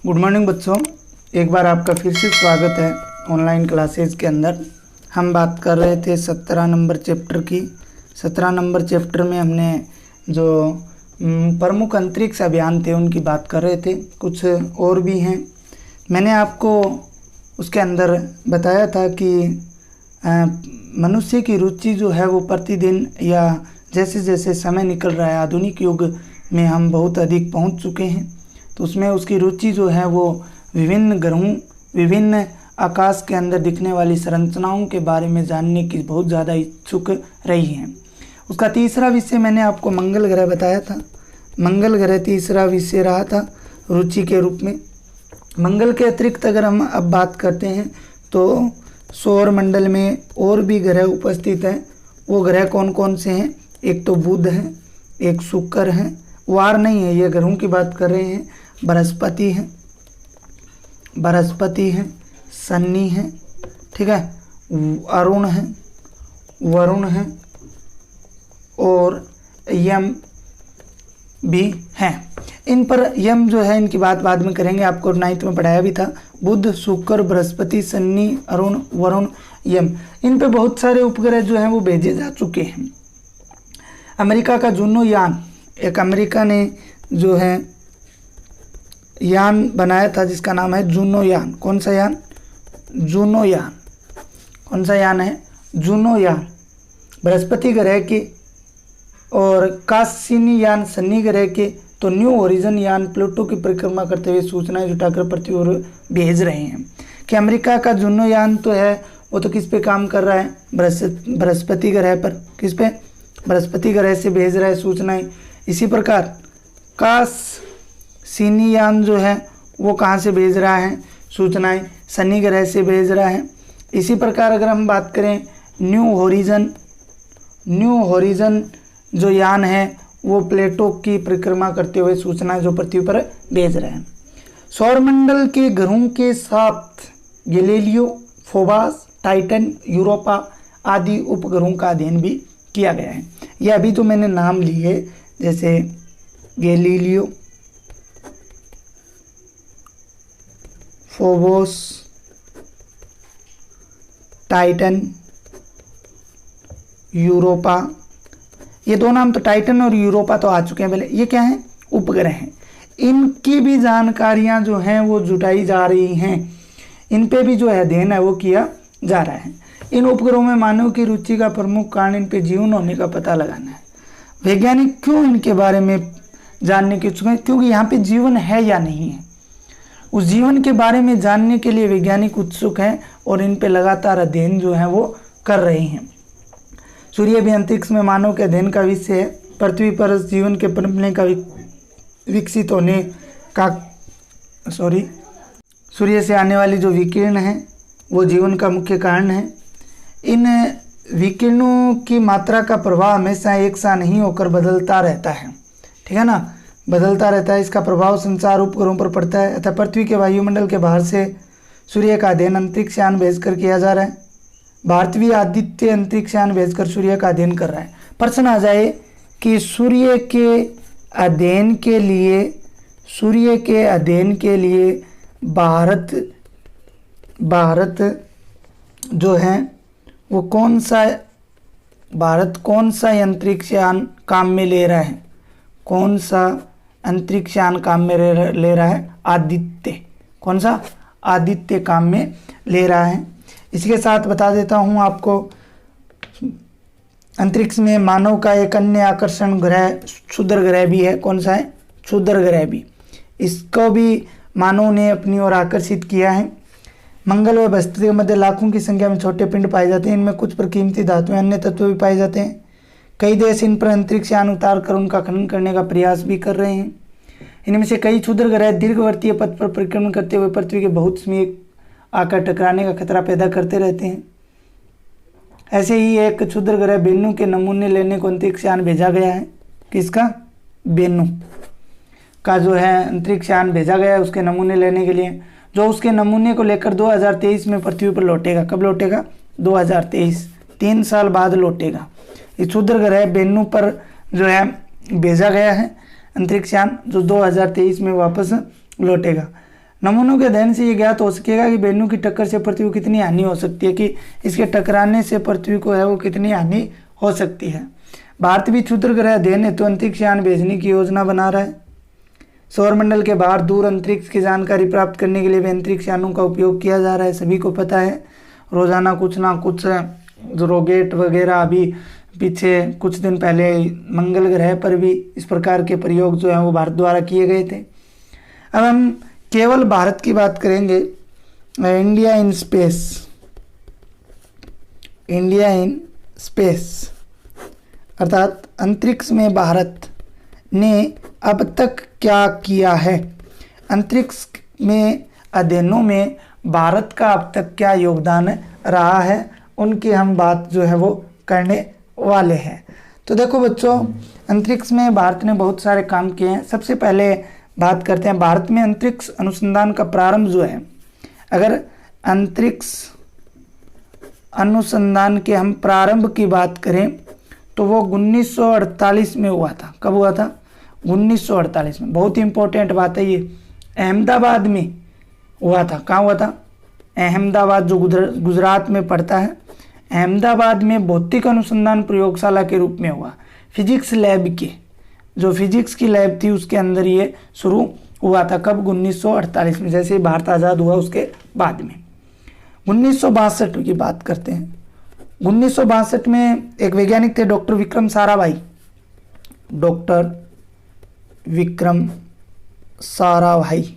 Good morning बच्चों, एक बार आपका फिर से स्वागत है ऑनलाइन क्लासेस के अंदर। हम बात कर रहे थे 17 नंबर चैप्टर की। 17 नंबर चैप्टर में हमने जो प्रमुख अंतरिक्ष अभियान थे उनकी बात कर रहे थे। कुछ और भी हैं। मैंने आपको उसके अंदर बताया था कि मनुष्य की रुचि जो है वो प्रतिदिन या जैसे जैसे समय निकल रहा है, आधुनिक युग में हम बहुत अधिक पहुंच चुके हैं, तो उसमें उसकी रुचि जो है वो विभिन्न ग्रहों, विभिन्न आकाश के अंदर दिखने वाली संरचनाओं के बारे में जानने की बहुत ज़्यादा इच्छुक रही है। उसका तीसरा विषय मैंने आपको मंगल ग्रह बताया था। मंगल ग्रह तीसरा विषय रहा था रुचि के रूप में। मंगल के अतिरिक्त अगर हम अब बात करते हैं तो सौर मंडल में और भी ग्रह उपस्थित हैं। वो ग्रह कौन कौन से हैं? एक तो बुध है, एक शुक्र है, वार नहीं है, ये ग्रहों की बात कर रहे हैं। बृहस्पति है, शनि है, ठीक है, अरुण है, वरुण है और यम भी हैं। इन पर यम जो है इनकी बात बाद में करेंगे, आपको 9th में पढ़ाया भी था। बुध, शुक्र, बृहस्पति, शनि, अरुण, वरुण, यम, इन पे बहुत सारे उपग्रह जो हैं वो भेजे जा चुके हैं। अमेरिका का जूनो यान, एक अमेरिका ने जो है यान बनाया था जिसका नाम है जूनो यान। कौन सा यान? जूनो यान। कौन सा यान है? जूनो यान। बृहस्पति ग्रह के और कासिनी यान शनि ग्रह के, तो न्यू होरिजन यान प्लूटो की परिक्रमा करते हुए सूचनाएं जुटाकर पृथ्वी ओर भेज रहे हैं। कि अमेरिका का जूनो यान तो है वो तो किस पे काम कर रहा है? बृहस्पति ग्रह पर। किस पे? बृहस्पति ग्रह से भेज रहा है सूचनाएं। इसी प्रकार कासिनी यान जो है वो कहाँ से भेज रहा है सूचनाएं? शनि ग्रह से भेज रहा है। इसी प्रकार अगर हम बात करें न्यू होरिजन जो यान है वो प्लेटो की परिक्रमा करते हुए सूचनाएं जो पृथ्वी पर भेज रहे हैं। सौरमंडल के ग्रहों के साथ गैलीलियो, फोबास, टाइटन, यूरोपा आदि उपग्रहों का अध्ययन भी किया गया है। यह अभी जो मैंने नाम लिए जैसे गैलीलियो, फोबोस, टाइटन, यूरोपा, ये दो नाम तो टाइटन और यूरोपा तो आ चुके हैं पहले। ये क्या है? उपग्रह हैं। इनकी भी जानकारियां जो हैं वो जुटाई जा रही हैं। इन पे भी जो अध्ययन है वो किया जा रहा है। इन उपग्रहों में मानव की रुचि का प्रमुख कारण इन पे जीवन होने का पता लगाना है। वैज्ञानिक क्यों इनके बारे में जानने के इच्छुक हैं? क्योंकि यहाँ पे जीवन है या नहीं है, उस जीवन के बारे में जानने के लिए वैज्ञानिक उत्सुक हैं और इन पे लगातार अध्ययन जो है वो कर रहे हैं। सूर्य भी अंतरिक्ष में मानव के अध्ययन का विषय है। पृथ्वी पर जीवन के पनपने का विकसित होने का सूर्य से आने वाली जो विकिरण है वो जीवन का मुख्य कारण है। इन विकिरणों की मात्रा का प्रभाव हमेशा एक सा नहीं होकर बदलता रहता है, ठीक है ना, बदलता रहता है। इसका प्रभाव संचार उपग्रहों पर पड़ता है। अतः पृथ्वी के वायुमंडल के बाहर से सूर्य का अध्ययन अंतरिक्ष यान भेजकर किया जा रहा है। भारतीय आदित्य अंतरिक्ष यान भेजकर सूर्य का अध्ययन कर रहा है। प्रश्न आ जाए कि सूर्य के अध्ययन के लिए भारत जो है वो कौन सा अंतरिक्ष यान काम में ले रहा है? कौन सा अंतरिक्ष यान काम में ले रहा है? आदित्य। कौन सा? आदित्य काम में ले रहा है। इसके साथ बता देता हूँ आपको, अंतरिक्ष में मानव का एक अन्य आकर्षण ग्रह क्षुद्र ग्रह भी है। कौन सा है? क्षुद्र ग्रह भी। इसको भी मानव ने अपनी ओर आकर्षित किया है। मंगल व बृहस्पति के मध्य लाखों की संख्या में छोटे पिंड पाए जाते हैं। इनमें कुछ पर कीमती धातुएं, अन्य तत्व भी पाए जाते हैं। कई देश इन पर अंतरिक्ष यान उतार कर उनका खनन करने का प्रयास भी कर रहे हैं। इनमें से कई क्षुद्र ग्रह दीर्घवर्तीय पथ पर परिक्रमण करते हुए पृथ्वी के बहुत समीप आकर टकराने का खतरा पैदा करते रहते हैं। ऐसे ही एक क्षुद्र ग्रह बेनू के नमूने लेने को अंतरिक्ष यान भेजा गया है। किसका? बेनू का जो है अंतरिक्ष यान भेजा गया है उसके नमूने लेने के लिए, जो उसके नमूने को लेकर 2023 में पृथ्वी पर लौटेगा। कब लौटेगा? 2023, 3 साल बाद लौटेगा। इस क्षुद्र ग्रह बेनू पर जो है भेजा गया है अंतरिक्ष यान, जो 2023 में वापस लौटेगा। नमूनों के अध्ययन से ये ज्ञात हो सकेगा कि बेलनों की टक्कर से पृथ्वी को कितनी हानि हो सकती है, कि इसके टकराने से पृथ्वी को है वो कितनी हानि हो सकती है। भारत भी क्षुद्र ग्रह अध्ययन हेतु अंतरिक्ष यान भेजने की योजना बना रहा है। सौरमंडल के बाहर दूर अंतरिक्ष की जानकारी प्राप्त करने के लिए भी अंतरिक्ष यानों का उपयोग किया जा रहा है। सभी को पता है रोजाना कुछ ना कुछ जो रॉकेट वगैरह, अभी पीछे कुछ दिन पहले मंगल ग्रह पर भी इस प्रकार के प्रयोग जो है वो भारत द्वारा किए गए थे। अब हम केवल भारत की बात करेंगे। India in space, India in space अर्थात अंतरिक्ष में भारत ने अब तक क्या किया है, अंतरिक्ष में अध्ययनों में भारत का अब तक क्या योगदान रहा है, उनकी हम बात जो है वो करने वाले हैं। तो देखो बच्चों, अंतरिक्ष में भारत ने बहुत सारे काम किए हैं। सबसे पहले बात करते हैं भारत में अंतरिक्ष अनुसंधान का प्रारंभ जो है, अगर अंतरिक्ष अनुसंधान के हम प्रारंभ की बात करें तो वो 1948 में हुआ था। कब हुआ था? 1948 में। बहुत ही इंपॉर्टेंट बात है ये, अहमदाबाद में हुआ था। कहाँ हुआ था? अहमदाबाद, जो गुजरात में पड़ता है। अहमदाबाद में भौतिक अनुसंधान प्रयोगशाला के रूप में हुआ। फिजिक्स लैब के, जो फिजिक्स की लैब थी उसके अंदर ये शुरू हुआ था। कब? 1948 में, जैसे भारत आज़ाद हुआ उसके बाद में। 1962 की बात करते हैं। 1962 में एक वैज्ञानिक थे डॉक्टर विक्रम साराभाई। डॉक्टर विक्रम साराभाई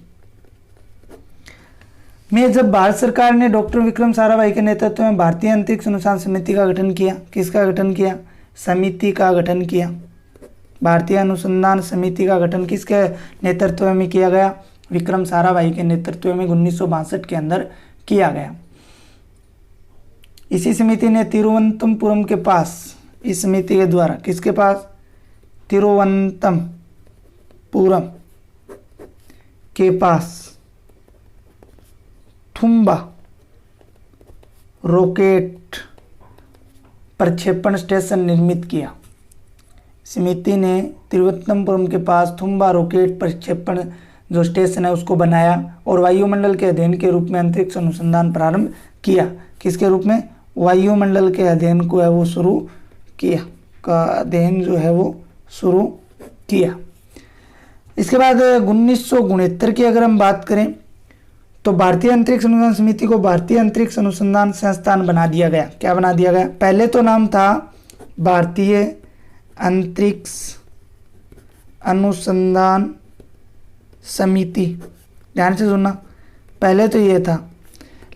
में जब भारत सरकार ने डॉक्टर विक्रम साराभाई के नेतृत्व में भारतीय अंतरिक्ष अनुसंधान समिति का गठन किया। किसका गठन किया? समिति का गठन किया। भारतीय अनुसंधान समिति का गठन किसके नेतृत्व में किया गया? विक्रम साराभाई के नेतृत्व में 1962 के अंदर किया गया। इसी समिति ने तिरुवनंतपुरम के पास, इस समिति के द्वारा किसके पास? तिरुवनंतपुरम के पास थुम्बा रॉकेट प्रक्षेपण स्टेशन निर्मित किया। समिति ने तिरुवनंतपुरम के पास थुम्बा रॉकेट प्रक्षेपण जो स्टेशन है उसको बनाया और वायुमंडल के अध्ययन के रूप में अंतरिक्ष अनुसंधान प्रारंभ किया। किसके रूप में? वायुमंडल के अध्ययन को है वो शुरू किया, का अध्ययन जो है वो शुरू किया। इसके बाद 1969 की अगर हम बात करें तो भारतीय अंतरिक्ष अनुसंधान समिति को भारतीय अंतरिक्ष अनुसंधान संस्थान बना दिया गया। क्या बना दिया गया? पहले तो नाम था भारतीय अंतरिक्ष अनुसंधान समिति, ध्यान से सुनना, पहले तो ये था,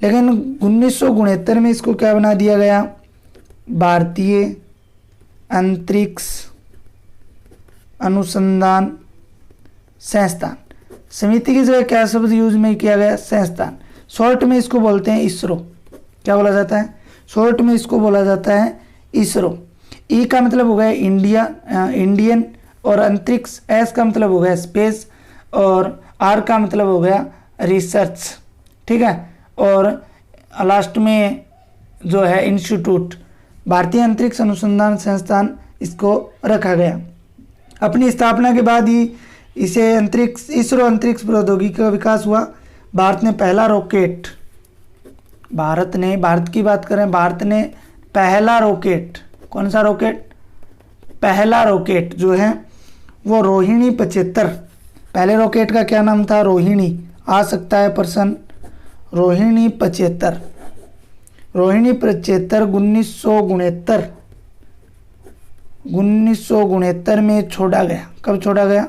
लेकिन 1969 में इसको क्या बना दिया गया? भारतीय अंतरिक्ष अनुसंधान संस्थान। समिति की जगह क्या शब्द यूज में किया गया? संस्थान। शॉर्ट में इसको बोलते हैं इसरो। क्या बोला जाता है? शॉर्ट में इसको बोला जाता है इसरो। ई का मतलब हो गया इंडिया, इंडियन, और अंतरिक्ष, एस का मतलब हो गया स्पेस, और आर का मतलब हो गया रिसर्च, ठीक है, और लास्ट में जो है इंस्टीट्यूट, भारतीय अंतरिक्ष अनुसंधान संस्थान इसको रखा गया। अपनी स्थापना के बाद ही इसे इसरो अंतरिक्ष प्रौद्योगिकी का विकास हुआ। भारत ने पहला रॉकेट, भारत की बात करें, भारत ने पहला रॉकेट, कौन सा रॉकेट? पहला रॉकेट जो है वो रोहिणी 75, पहले रॉकेट का क्या नाम था? रोहिणी, आ सकता है प्रश्न, रोहिणी 75। रोहिणी 75 1969 में छोड़ा गया। कब छोड़ा गया?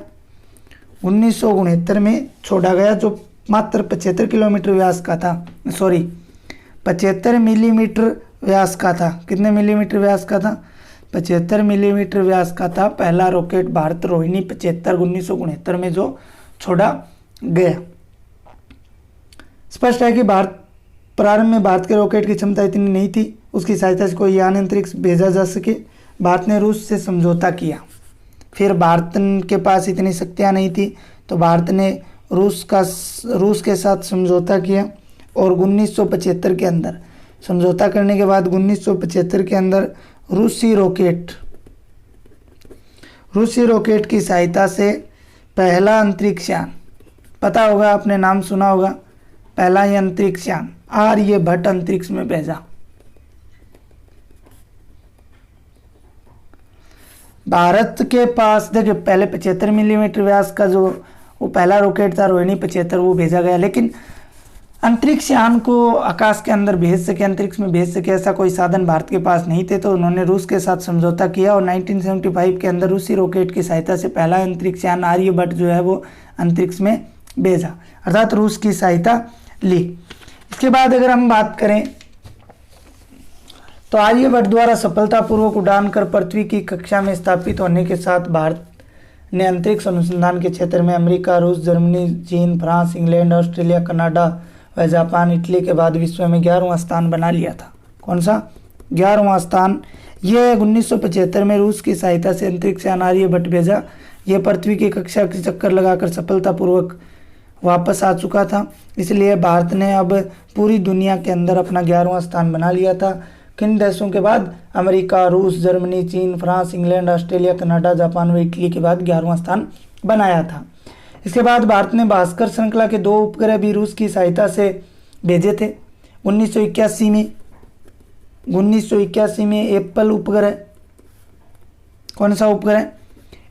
1969 में छोड़ा गया, जो मात्र 75 किलोमीटर व्यास का था, सॉरी 75 मिलीमीटर व्यास का था। कितने मिलीमीटर व्यास का था? 75 मिलीमीटर व्यास का था पहला रॉकेट भारत रोहिणी 75 1969 में जो छोड़ा गया। स्पष्ट है कि प्रारंभ में भारत के रॉकेट की क्षमता इतनी नहीं थी, उसकी सहायता से कोई यान अंतरिक्ष भेजा जा सके। भारत ने रूस से समझौता किया। फिर भारत के पास इतनी शक्तियाँ नहीं थी तो भारत ने रूस के साथ समझौता किया और 1975 के अंदर समझौता करने के बाद 1975 के अंदर रूसी रॉकेट की सहायता से पहला अंतरिक्ष यान पता होगा, आपने नाम सुना होगा, पहला ही अंतरिक्ष यान आर्यभट्ट अंतरिक्ष में भेजा। भारत के पास देखिए पहले 75 मिलीमीटर व्यास का जो वो पहला रॉकेट था रोहिणी 75, वो भेजा गया, लेकिन अंतरिक्ष यान को आकाश के अंदर भेज सके, अंतरिक्ष में भेज सके, ऐसा कोई साधन भारत के पास नहीं थे। तो उन्होंने रूस के साथ समझौता किया और 1975 के अंदर रूसी रॉकेट की सहायता से पहला अंतरिक्ष यान आर्यभट्ट जो है वो अंतरिक्ष में भेजा, अर्थात रूस की सहायता ली। इसके बाद अगर हम बात करें तो आर्यभट्ट द्वारा सफलतापूर्वक उड़ान कर पृथ्वी की कक्षा में स्थापित होने के साथ भारत ने अंतरिक्ष अनुसंधान के क्षेत्र में अमेरिका, रूस, जर्मनी, चीन, फ्रांस, इंग्लैंड, ऑस्ट्रेलिया, कनाडा व जापान, इटली के बाद विश्व में 11वां स्थान बना लिया था। कौन सा 11वां स्थान? यह 1975 में रूस की सहायता से अंतरिक्ष यान आर्यभट्ट भेजा। यह पृथ्वी की कक्षा के चक्कर लगाकर सफलतापूर्वक वापस आ चुका था, इसलिए भारत ने अब पूरी दुनिया के अंदर अपना 11वां स्थान बना लिया था। किन देशों के बाद? अमेरिका, रूस, जर्मनी, चीन, France, England, Australia, Canada, Japan व इटली के बाद 11वां स्थान बनाया था। इसके बाद भारत ने भास्कर श्रृंखला के 2 उपग्रह भी रूस की सहायता से भेजे थे। 1981 में एप्पल उपग्रह, कौन सा उपग्रह?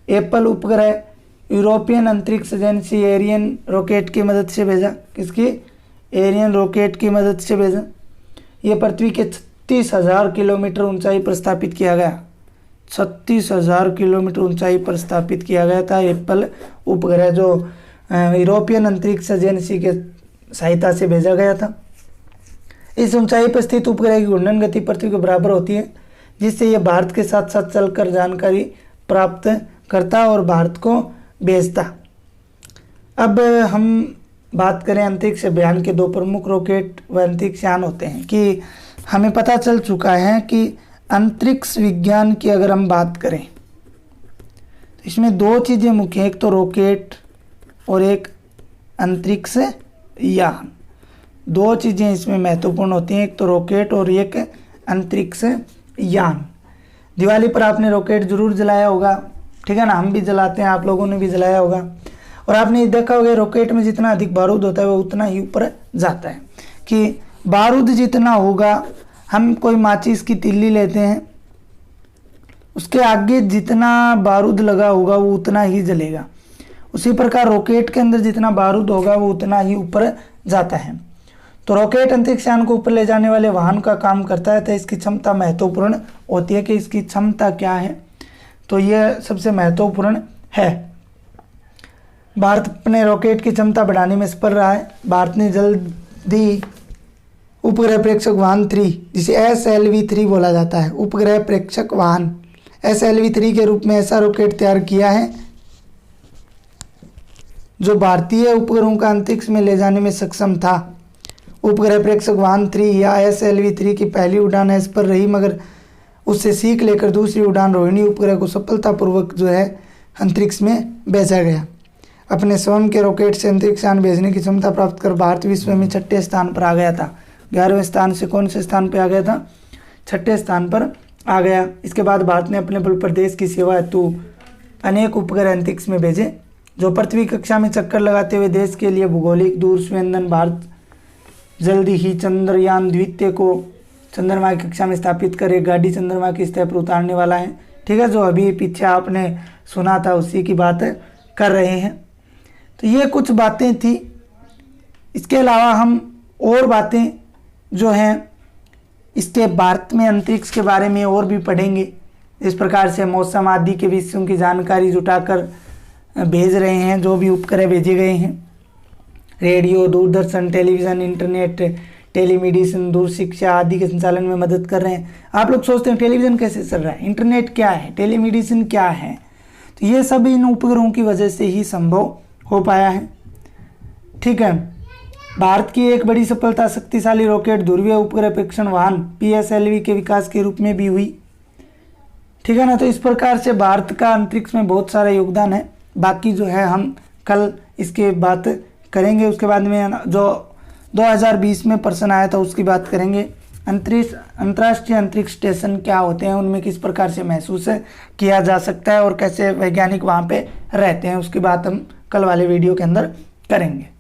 एप्पल उपग्रह यूरोपियन अंतरिक्ष एजेंसी एरियन रॉकेट की मदद से भेजा। किसकी? एरियन रॉकेट की मदद से भेजा। यह पृथ्वी के 36,000 किलोमीटर ऊंचाई पर स्थापित किया गया। 36,000 किलोमीटर ऊंचाई पर स्थापित किया गया था एप्पल उपग्रह, जो यूरोपियन अंतरिक्ष एजेंसी के सहायता से भेजा गया था। इस ऊंचाई पर स्थित उपग्रह की घूर्णन गति पृथ्वी के बराबर होती है, जिससे यह भारत के साथ साथ चलकर जानकारी प्राप्त करता और भारत को भेजता। अब हम बात करें अंतरिक्ष अभियान के 2 प्रमुख रॉकेट व अंतरिक्ष यान होते हैं कि हमें पता चल चुका है कि अंतरिक्ष विज्ञान की अगर हम बात करें तो इसमें 2 चीज़ें मुख्य हैं, एक तो रॉकेट और एक अंतरिक्ष यान। 2 चीज़ें इसमें महत्वपूर्ण होती हैं, एक तो रॉकेट और एक अंतरिक्ष यान। दिवाली पर आपने रॉकेट जरूर जलाया होगा, ठीक है ना, हम भी जलाते हैं, आप लोगों ने भी जलाया होगा। और आपने देखा होगा रॉकेट में जितना अधिक बारूद होता है वो उतना ही ऊपर जाता है, कि बारूद जितना होगा, हम कोई माचिस की तिल्ली लेते हैं, उसके आगे जितना बारूद लगा होगा वो उतना ही जलेगा। उसी प्रकार रॉकेट के अंदर जितना बारूद होगा वो उतना ही ऊपर जाता है। तो रॉकेट अंतरिक्ष यान को ऊपर ले जाने वाले वाहन का काम करता है। तो इसकी क्षमता महत्वपूर्ण होती है कि इसकी क्षमता क्या है, तो यह सबसे महत्वपूर्ण है। भारत अपने रॉकेट की क्षमता बढ़ाने में सफल रहा है। भारत ने जल्दी उपग्रह प्रेक्षक वाहन 3, जिसे SLV-3 बोला जाता है, उपग्रह प्रेक्षक वाहन SLV-3 के रूप में ऐसा रॉकेट तैयार किया है जो भारतीय उपग्रहों का अंतरिक्ष में ले जाने में सक्षम था। उपग्रह प्रेक्षक वाहन 3 या SLV-3 की पहली उड़ान एस पर रही, मगर उससे सीख लेकर दूसरी उड़ान रोहिणी उपग्रह को सफलतापूर्वक जो है अंतरिक्ष में भेजा गया। अपने स्वयं के रॉकेट से अंतरिक्ष यान भेजने की क्षमता प्राप्त कर भारत विश्व में 6ठे स्थान पर आ गया था। 11वें स्थान से कौन से स्थान पर आ गया था? 6ठे स्थान पर आ गया। इसके बाद भारत ने अपने बल प्रदेश की सेवा हेतु अनेक उपग्रह अंतरिक्ष में भेजे, जो पृथ्वी कक्षा में चक्कर लगाते हुए देश के लिए भौगोलिक दूर संवेदन। भारत जल्दी ही चंद्रयान द्वितीय को चंद्रमा की कक्षा में स्थापित कर एक गाड़ी चंद्रमा की सतह पर उतारने वाला है, ठीक है, जो अभी पीछे आपने सुना था उसी की बात कर रहे हैं। तो ये कुछ बातें थी। इसके अलावा हम और बातें जो हैं इसके भारत में अंतरिक्ष के बारे में और भी पढ़ेंगे। इस प्रकार से मौसम आदि के विषयों की जानकारी जुटाकर भेज रहे हैं, जो भी उपग्रह भेजे गए हैं। Radio, Doordarshan, television, internet, telemedicine, दूर शिक्षा आदि के संचालन में मदद कर रहे हैं। आप लोग सोचते हैं टेलीविज़न कैसे चल रहा है, इंटरनेट क्या है, टेलीमेडिसिन क्या है, तो ये सब इन उपग्रहों की वजह से ही संभव हो पाया है, ठीक है। भारत की एक बड़ी सफलता शक्तिशाली रॉकेट ध्रुवीय उपग्रह प्रेक्षण वाहन PSLV के विकास के रूप में भी हुई, ठीक है ना। तो इस प्रकार से भारत का अंतरिक्ष में बहुत सारा योगदान है। बाकी जो है हम कल इसके बात करेंगे। उसके बाद में जो 2020 में प्रश्न आया था उसकी बात करेंगे। अंतर्राष्ट्रीय अंतरिक्ष स्टेशन क्या होते हैं, उनमें किस प्रकार से महसूस किया जा सकता है और कैसे वैज्ञानिक वहाँ पे रहते हैं, उसकी बात हम कल वाले वीडियो के अंदर करेंगे।